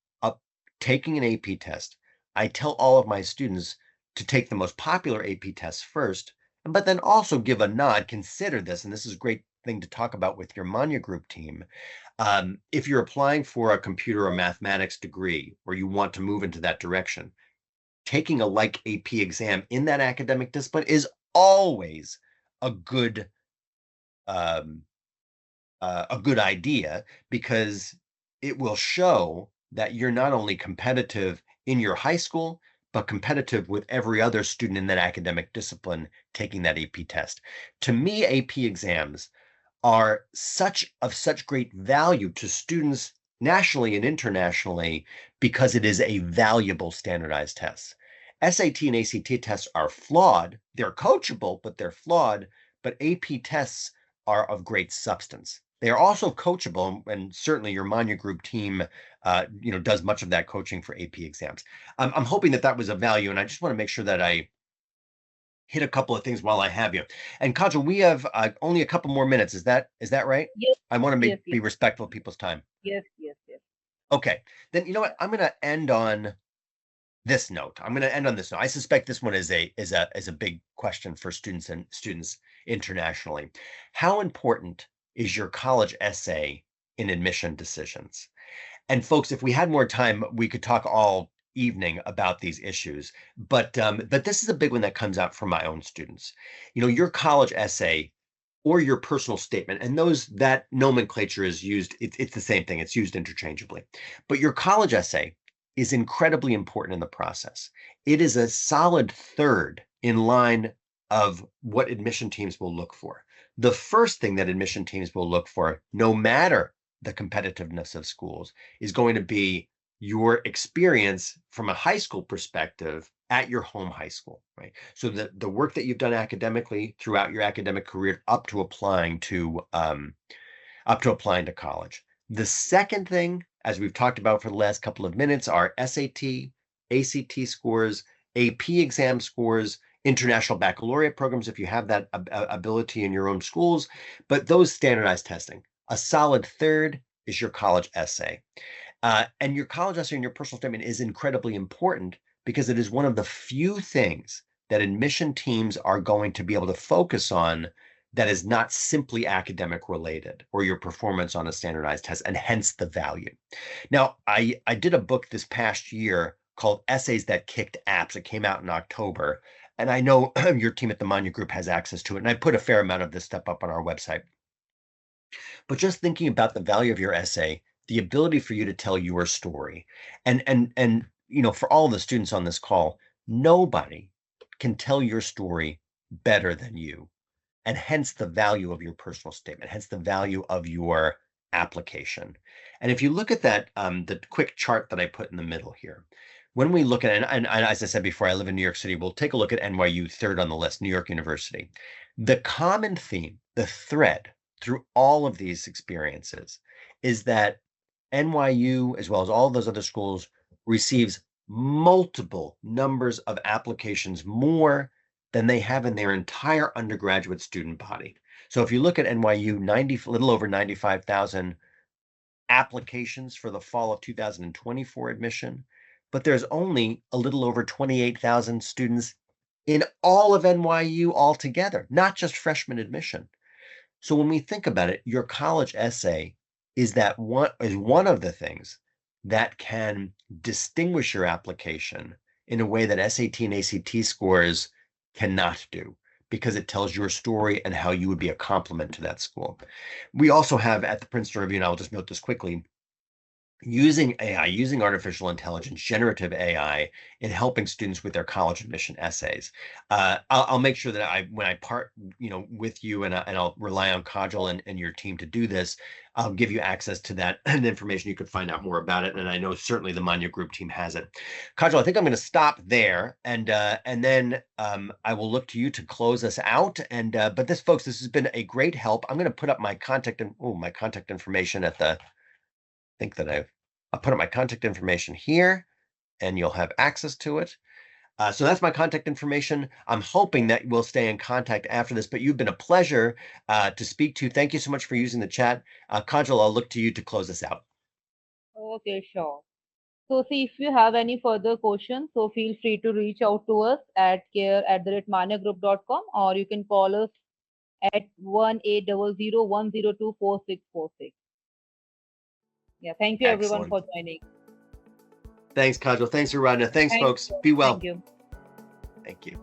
taking an AP test, I tell all of my students to take the most popular AP tests first, but then also give a nod, consider this, and this is a great thing to talk about with your Manya Group team. If you're applying for a computer or mathematics degree or you want to move into that direction, taking a like AP exam in that academic discipline is always a good idea because it will show that you're not only competitive in your high school, but competitive with every other student in that academic discipline taking that AP test. To me, AP exams are of such great value to students nationally and internationally because it is a valuable standardized test. SAT and ACT tests are flawed. They're coachable, but they're flawed. But AP tests are of great substance. They are also coachable, and certainly your Manya Group team, does much of that coaching for AP exams. I'm hoping that was of value, and I just want to make sure that I hit a couple of things while I have you. And Kajal, we have only a couple more minutes. Is that right? Yes, I want to yes, be yes, respectful of people's time. yes, yes, yes. Okay, then you know what? I'm going to end on this note. I'm going to end on this note. I suspect this one is a big question for students internationally. How important is your college essay in admission decisions? And folks, if we had more time, we could talk all evening about these issues, but this is a big one that comes out from my own students. Your college essay or your personal statement, and that nomenclature is used, it's the same thing, it's used interchangeably. But your college essay is incredibly important in the process. It is a solid third in line of what admission teams will look for. The first thing that admission teams will look for, no matter the competitiveness of schools, is going to be your experience from a high school perspective at your home high school, right? So the work that you've done academically throughout your academic career up to applying to college. The second thing, as we've talked about for the last couple of minutes, are SAT, ACT scores, AP exam scores, international baccalaureate programs if you have that ability in your own schools, but those standardized testing. A solid third is your college essay. And your college essay and your personal statement is incredibly important because it is one of the few things that admission teams are going to be able to focus on that is not simply academic related or your performance on a standardized test, and hence the value. Now, I did a book this past year called Essays That Kicked Apps. It came out in October, and I know your team at the Manya Group has access to it, and I put a fair amount of this stuff up on our website. But just thinking about the value of your essay, the ability for you to tell your story, and for all the students on this call, nobody can tell your story better than you, and hence the value of your personal statement, hence the value of your application. And if you look at that, the quick chart that I put in the middle here, when we look at it, and as I said before, I live in New York City, we'll take a look at NYU, third on the list, New York University. The common theme, the thread through all of these experiences is that NYU, as well as all those other schools, receives multiple numbers of applications more than they have in their entire undergraduate student body. So if you look at NYU, a little over 95,000 applications for the fall of 2024 admission, but there's only a little over 28,000 students in all of NYU altogether, not just freshman admission. So when we think about it, your college essay is one of the things that can distinguish your application in a way that SAT and ACT scores cannot do, because it tells your story and how you would be a complement to that school. We also have at the Princeton Review, and I'll just note this quickly, using AI, using artificial intelligence, generative AI in helping students with their college admission essays. I'll make sure that when I part, with you, and I'll rely on Kajal and your team to do this, I'll give you access to that and information. You could find out more about it. And I know certainly the Manya Group team has it. Kajal, I think I'm going to stop there, and then I will look to you to close us out. But folks, this has been a great help. I'm going to put up my contact information at the. I'll put up my contact information here, and you'll have access to it. So that's my contact information. I'm hoping that we'll stay in contact after this, but you've been a pleasure to speak to. Thank you so much for using the chat. Kajal, I'll look to you to close us out. Okay, sure. So see, if you have any further questions, so feel free to reach out to us at care@manyagroup.com, or you can call us at 1-800-102-4646. Yeah, thank you everyone Excellent. for joining. Thanks, Kajal. Thanks, Aradhana. Thanks, folks. You. Be well. Thank you. Thank you.